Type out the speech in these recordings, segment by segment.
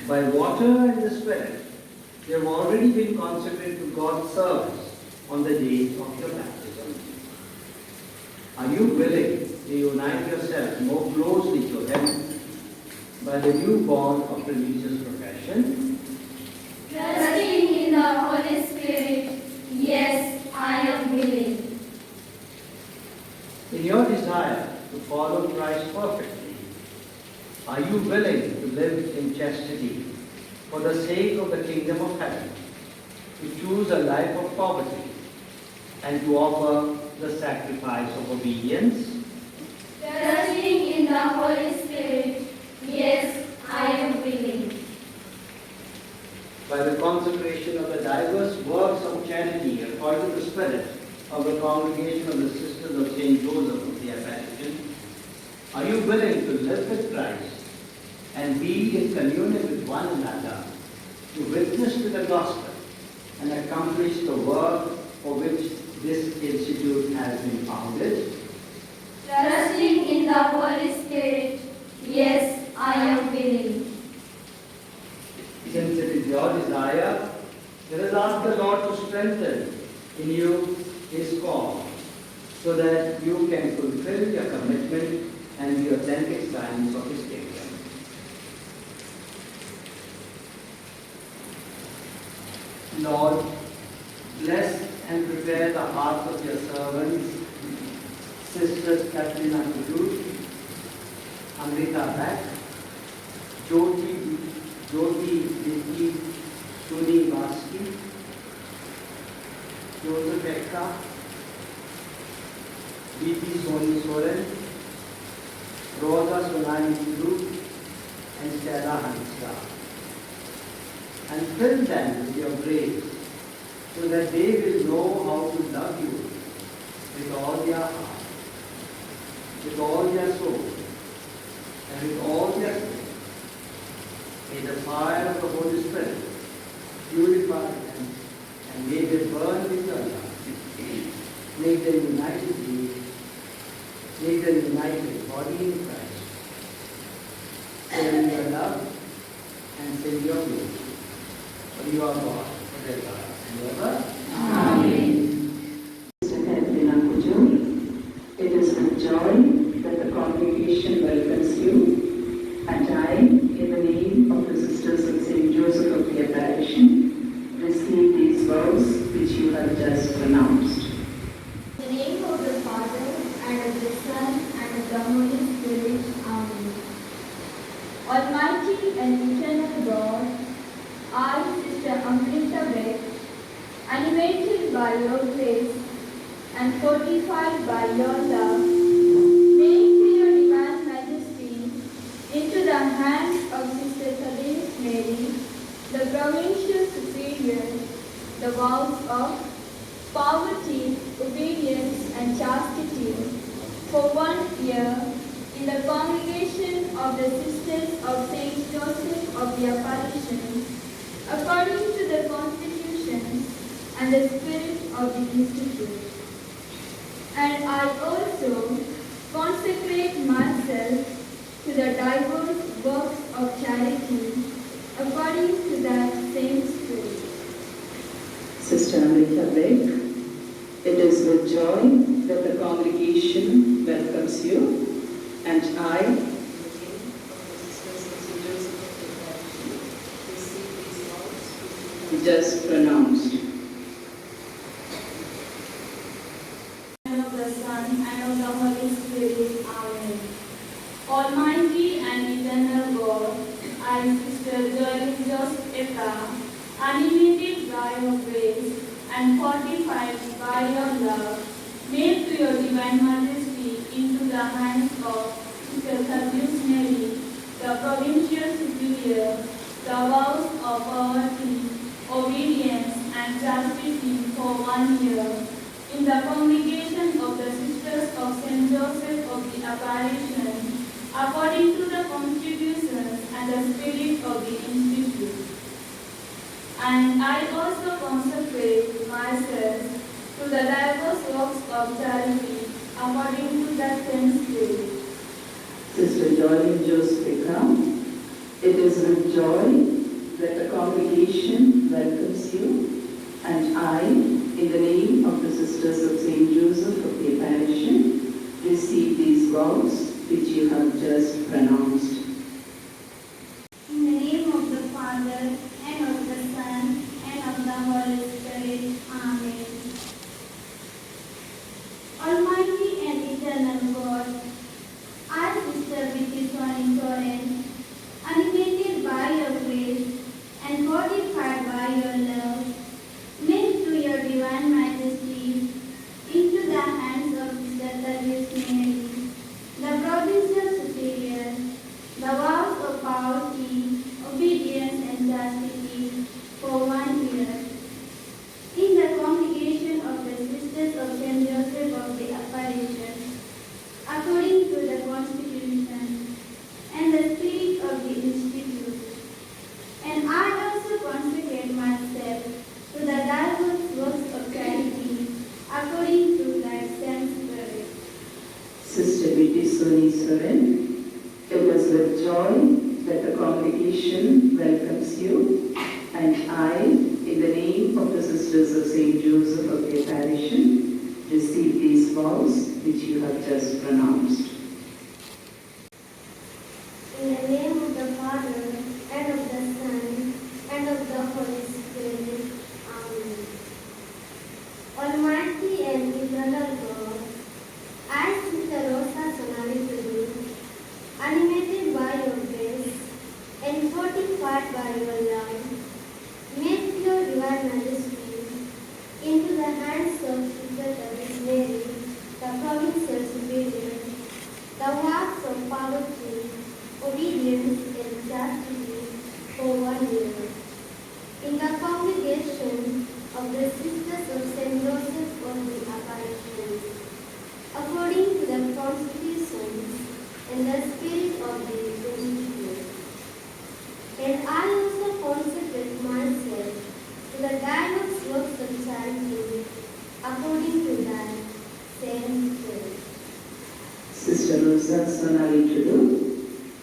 By water and the Spirit, you have already been consecrated to God's service on the day of your baptism. Are you willing to unite yourself more closely to Him by the new bond of religious profession? Trusting in the Holy Spirit, yes, I am willing. In your desire to follow Christ perfectly, are you willing to live in chastity for the sake of the kingdom of heaven, to choose a life of poverty, and to offer the sacrifice of obedience? Trusting in the Holy Spirit, yes, I am willing. By the consecration of the diverse works of charity according to the Spirit of the Congregation of the Sisters of St. Joseph of the Apparition, are you willing to live with Christ and be in communion with one another, to witness to the gospel and accomplish the work for which this institute has been founded? Trusting in the Holy Spirit, yes, I am willing. Since it is your desire, let us ask the Lord to strengthen in you His call, so that you can fulfill your commitment and the authentic signs of His kingdom. Lord, bless and prepare the hearts of your servants, Sisters Katrina Kudu, Amrita Bhatt, Jyoti Vicky Suni Vaski, Joseph Ekka, B.P. Soni Soren, Rosa Sonali Kudu, and Stella Hanska. And fill them with your grace, so that they will know how to love you with all their heart, with all their soul, and with all their strength. May the fire of the Holy Spirit purify them, and may they burn with your love. Make them united with you. Make them united body in Christ. Send your love and send your will. For you are God forever and ever. Amen. It is with joy that the congregation welcomes you, and I, in the name of the Sisters of St. Joseph of the Apparition, receive these vows which you have just pronounced. In the name of the Father, and of the Son, and of the Holy Spirit. Amen. Almighty and eternal God, I, Sister Amrita Bhatt, animated by your grace and fortified by your love, make to your divine majesty into the hands of Sister Therese Mary, the provincial superior, the vows of poverty, obedience, and chastity for 1 year in the congregation of the Sisters of St. Joseph of the Apparition, according to the Constitution and the spirit of the Institute. And I also consecrate myself to the diverse works of charity according to that same spirit. Sister Amrita Bhatt, it is with joy that the congregation welcomes you, and I, just pronounced. And of the Son, and of the Holy Spirit. Amen. Almighty and eternal God, I, Sister Joyce Joseph Eka, animated by your grace and fortified by your love, make to your divine majesty into the hands of Sister Therese Mary, the provincial superior, the vows of poverty, obedience, and chastity for 1 year in the congregation of the Sisters of St. Joseph of the Apparition, according to the constitutions and the spirit of the Institute. And I also consecrate myself to the diverse works of charity according to that same spirit. Sister Joy Joseph, It is with joy that the congregation welcomes you, and I, in the name of the Sisters of St. Joseph of the Apparition, receive these vows which you have just pronounced. In the name of the Father, and of the Son, and of the Holy Spirit. Amen. Almighty and eternal God, I, Sister Vicky Soren, animated by your grace and fortified by your love, make to your divine majesty into the hands of Sister Therese Mary, the provincial superior, the vows of poverty, obedience, and chastity for 1 year. In the congregation of the Sisters of St. Joseph of the Apparition, according to the Constitution and the spirit of the Institute. And I also consecrate myself to the diverse works of charity, according to that same spirit. Sister Vicky Soren, it was with joy that the congregation welcomes you, and I, in the name of the Sisters of St. Joseph of the Apparition, receive these vows which you have just pronounced. In the name of the Father, and of the Son, and of the Holy Spirit. Amen. Almighty and eternal God, I, Sister Rosa Sonali, animated by your grace and fortified by your love, make your divine majesty into the hands of Sister Therese Mary, the provincial superior, the works of poverty, obedience, and chastity for 1 year. In the congregation of the Sisters of St. Joseph of the Apparition, according to the Constitution and the spirit of the Institute. And I also consecrate myself to the diverse works of charity, according to that same spirit. Sister Rosa Sonali Tudu,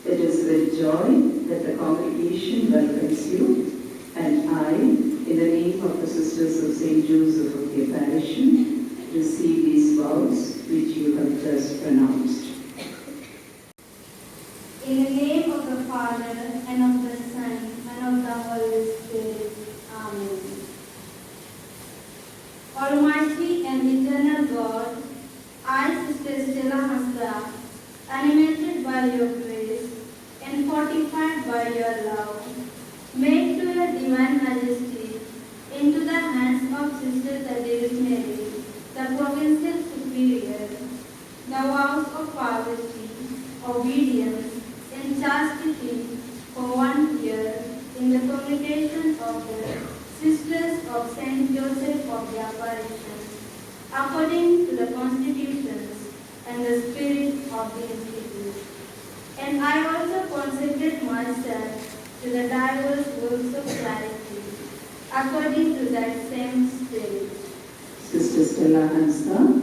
it is with joy that the congregation welcomes you, and I, in the name of the Sisters of St. Joseph of the Apparition, receive these vows which you have just pronounced. In the name of the Father, and of the Son, and of the Holy Spirit. Amen. Almighty and eternal God, I, Sister Stella Hasra, animated by your grace and fortified by your love, make to your divine majesty into the hands of Sister Therese Mary, the provincial superior, the vows of poverty, obedience, and chastity for 1 year in the congregation of the Sisters of St. Joseph of the Apparition, according to the constitutions and the spirit of the Institute. And I also consecrate myself to the diverse works of charity, according to that same spirit. Sister Stella Hansa,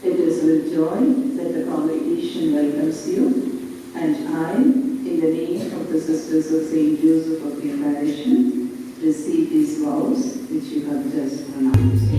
it is with joy that the congregation welcomes you, and I, in the name of the Sisters of St. Joseph of the Apparition, receive these vows which you have just pronounced.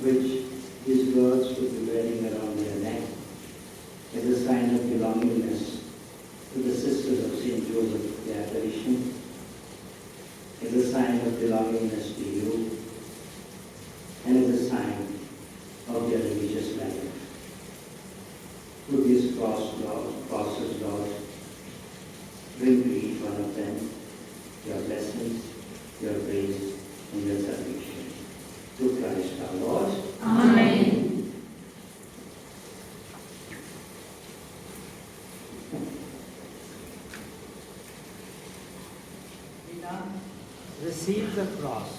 which these girls would be wearing around their neck as a sign of belongingness to the Sisters of St. Joseph, the apparition, as a sign of belongingness to you, and as a sign of their religious life. Through these crosses, Lord, bring to each one of them your blessings, your praise, and your salvation. Through Christ our Lord. Amen. Receive the cross,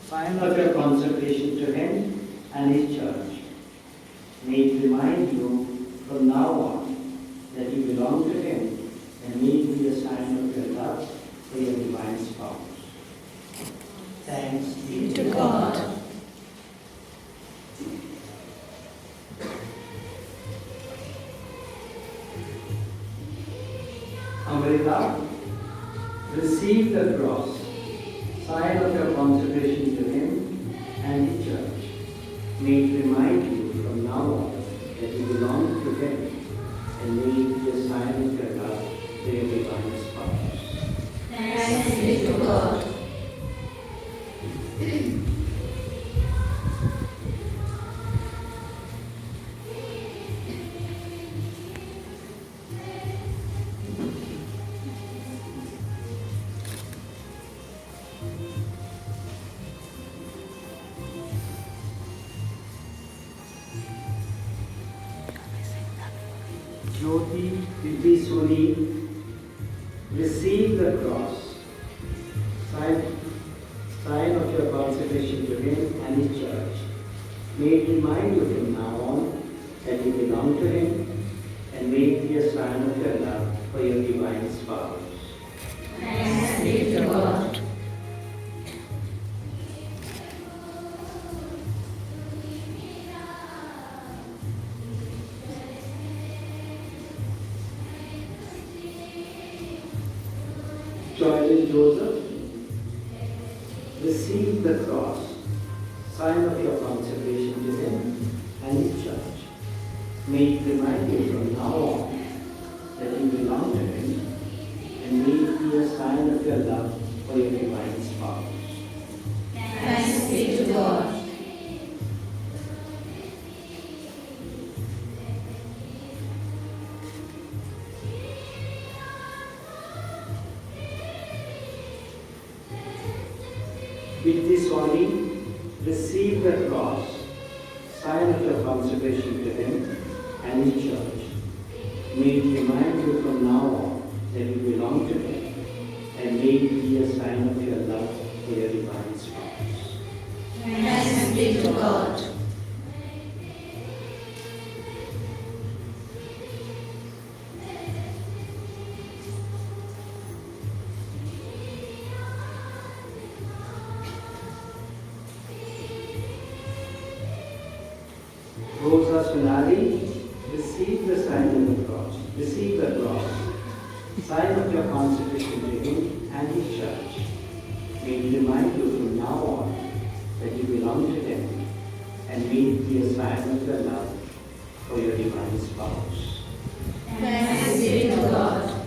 sign of your consecration to Him and His church. May it remind you from now on that you belong to Him, and may it be a sign of your love for your divine spouse. Thanks be To God. Amrita, receive the cross, sign of your consecration to Him and His church. May it remind you from now on that you belong to Him, and may it be a sign of your love to your divine spouse. Thanks be to God. Jyoti Vitisuri, receive the cross, sign of your consecration to Him and His church. May it remind you from now on that you belong to Him, and may it be a sign of your love for your divine spouse. Thanks be to God. Joyous Joseph, receive the cross, sign of your consecration to Him and His church. May it remind you from now on that you belong to Him, and may it be a sign of your love for your divine spouse. Thanks be to God. With this body, receive the cross, sign of your consecration to Him and His church. May it remind you from now on that you belong to Him, and may it be a sign of your love for your divine spouse. Thanks be to God. Rosa Sunari, receive the sign of the cross. Receive the cross, sign of your consecration to Him and His church. May it remind you from now on that you belong to Him, and may it be a sign of your love for your divine spouse. Thanks be to God.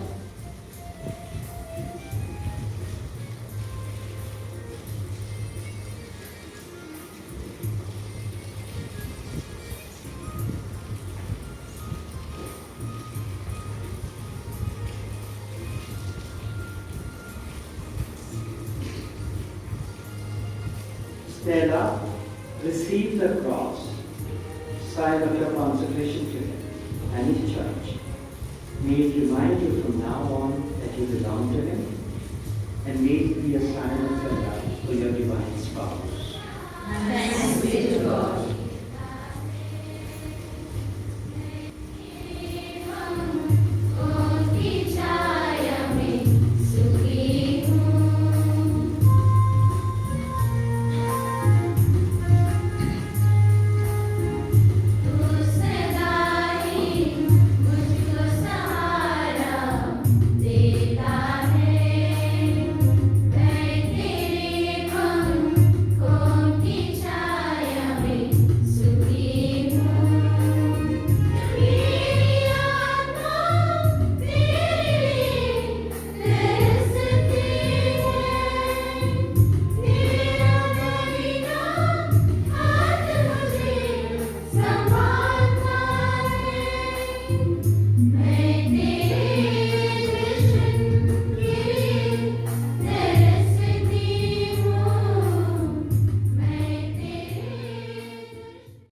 Stella, receive the cross, sign of your consecration to Him and His church. May it remind you from now on that you belong to Him, and may it be a sign of your love for your divine spouse. Thanks